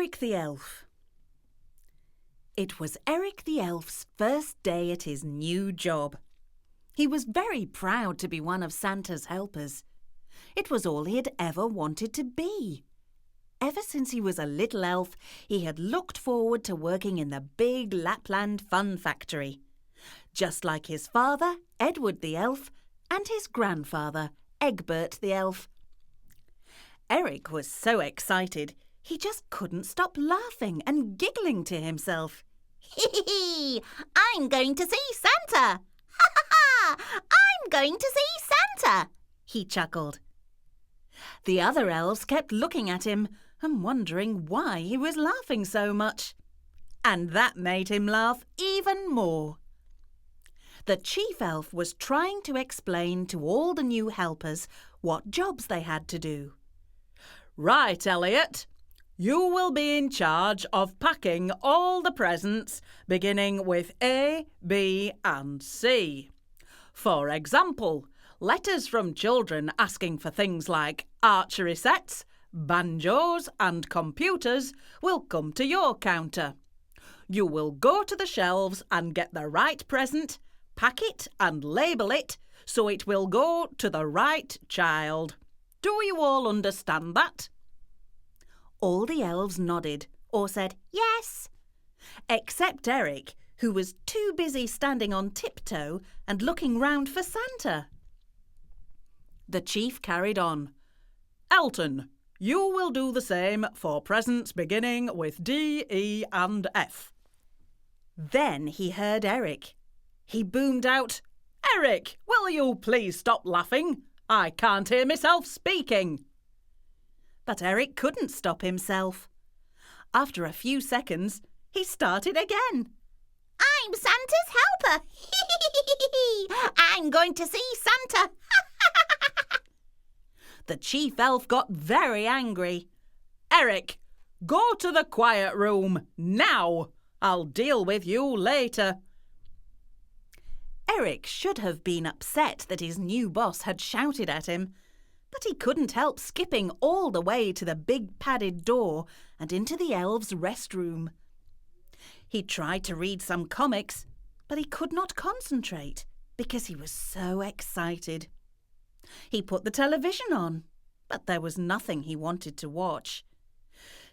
Eric the Elf. It was Eric the Elf's first day at his new job. He was very proud to be one of Santa's helpers. It was all he had ever wanted to be. Ever since he was a little elf, he had looked forward to working in the big Lapland Fun Factory, just like his father, Edward the Elf, and his grandfather, Egbert the Elf. Eric was so excited, he just couldn't stop laughing and giggling to himself. Hee! I'm going to see Santa! Ha ha ha! I'm going to see Santa! He chuckled. The other elves kept looking at him and wondering why he was laughing so much. And that made him laugh even more. The chief elf was trying to explain to all the new helpers what jobs they had to do. Right, Elliot. You will be in charge of packing all the presents, beginning with A, B and C. For example, letters from children asking for things like archery sets, banjos and computers will come to your counter. You will go to the shelves and get the right present, pack it and label it so it will go to the right child. Do you all understand that? All the elves nodded or said yes, except Eric, who was too busy standing on tiptoe and looking round for Santa. The chief carried on. Elton, you will do the same for presents beginning with D, E and F. Then he heard Eric. He boomed out, Eric, will you please stop laughing? I can't hear myself speaking. But Eric couldn't stop himself. After a few seconds, he started again. I'm Santa's helper! I'm going to see Santa! The chief elf got very angry. Eric, go to the quiet room now. I'll deal with you later. Eric should have been upset that his new boss had shouted at him, but he couldn't help skipping all the way to the big padded door and into the elves' restroom. He tried to read some comics, but he could not concentrate because he was so excited. He put the television on, but there was nothing he wanted to watch.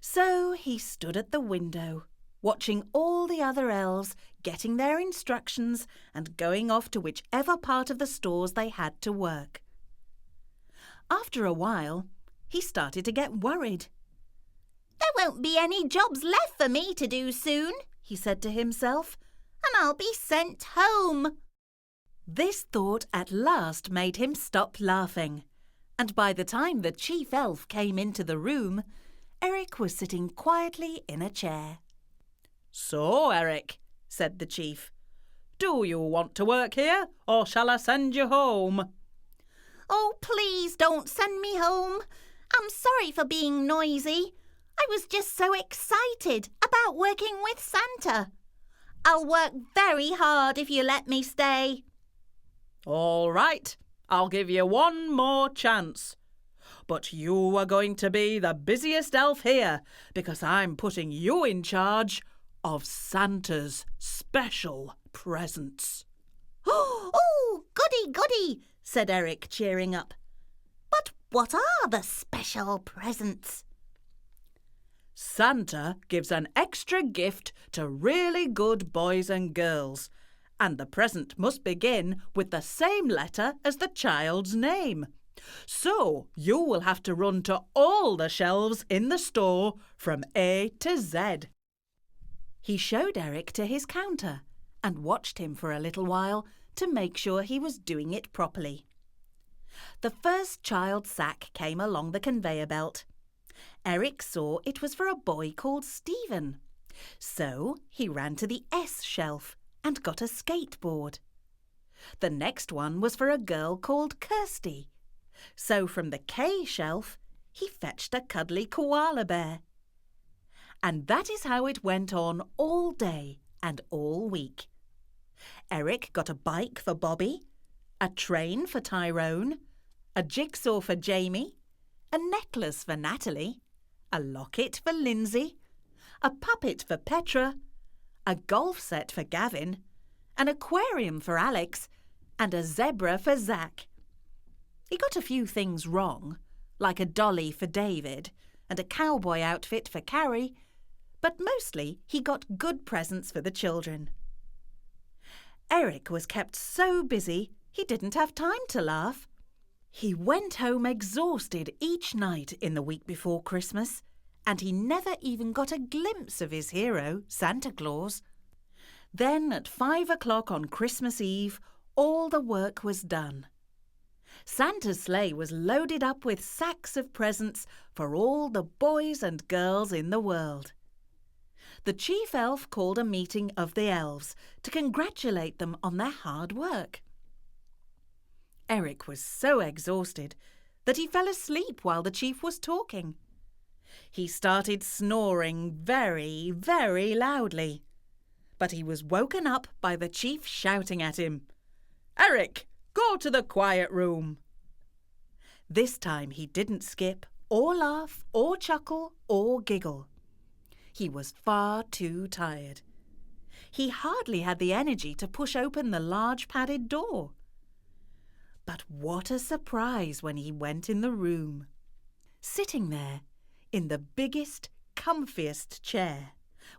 So he stood at the window, watching all the other elves getting their instructions and going off to whichever part of the stores they had to work. After a while, he started to get worried. There won't be any jobs left for me to do soon, he said to himself, and I'll be sent home. This thought at last made him stop laughing, and by the time the chief elf came into the room, Eric was sitting quietly in a chair. So, Eric, said the chief, do you want to work here, or shall I send you home? Oh, please don't send me home. I'm sorry for being noisy. I was just so excited about working with Santa. I'll work very hard if you let me stay. All right, I'll give you one more chance. But you are going to be the busiest elf here because I'm putting you in charge of Santa's special presents. Oh, goody, goody, said Eric, cheering up. But what are the special presents? Santa gives an extra gift to really good boys and girls, and the present must begin with the same letter as the child's name. So you will have to run to all the shelves in the store from A to Z. He showed Eric to his counter and watched him for a little while to make sure he was doing it properly. The first child's sack came along the conveyor belt. Eric saw it was for a boy called Stephen, so he ran to the S shelf and got a skateboard. The next one was for a girl called Kirsty, so from the K shelf he fetched a cuddly koala bear. And that is how it went on all day and all week. Eric got a bike for Bobby, a train for Tyrone, a jigsaw for Jamie, a necklace for Natalie, a locket for Lindsay, a puppet for Petra, a golf set for Gavin, an aquarium for Alex, and a zebra for Zach. He got a few things wrong, like a dolly for David and a cowboy outfit for Carrie, but mostly he got good presents for the children. Eric was kept so busy he didn't have time to laugh. He went home exhausted each night in the week before Christmas, and he never even got a glimpse of his hero, Santa Claus. Then at 5 o'clock on Christmas Eve, all the work was done. Santa's sleigh was loaded up with sacks of presents for all the boys and girls in the world. The chief elf called a meeting of the elves to congratulate them on their hard work. Eric was so exhausted that he fell asleep while the chief was talking. He started snoring very, very loudly, but he was woken up by the chief shouting at him, "Eric, go to the quiet room." This time he didn't skip or laugh or chuckle or giggle. He was far too tired. He hardly had the energy to push open the large padded door. But what a surprise when he went in the room. Sitting there, in the biggest, comfiest chair,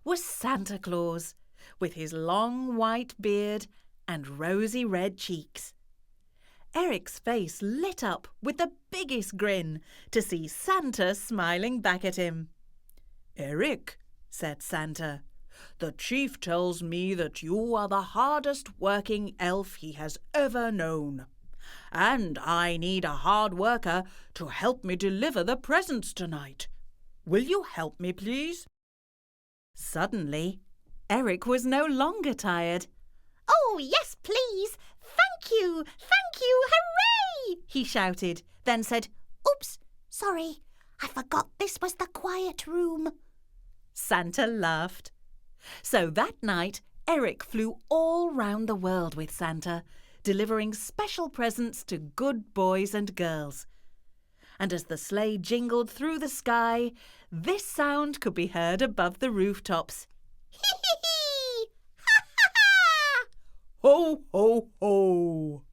was Santa Claus, with his long white beard and rosy red cheeks. Eric's face lit up with the biggest grin to see Santa smiling back at him. "Eric," said Santa, "the chief tells me that you are the hardest working elf he has ever known. And I need a hard worker to help me deliver the presents tonight. Will you help me, please?" Suddenly, Eric was no longer tired. "Oh, yes, please. Thank you, hooray!" he shouted, then said, "Oops, sorry, I forgot this was the quiet room." Santa laughed. So that night, Eric flew all round the world with Santa, delivering special presents to good boys and girls. And as the sleigh jingled through the sky, this sound could be heard above the rooftops. Hee hee hee! Ha ha ha! Ho, ho, ho!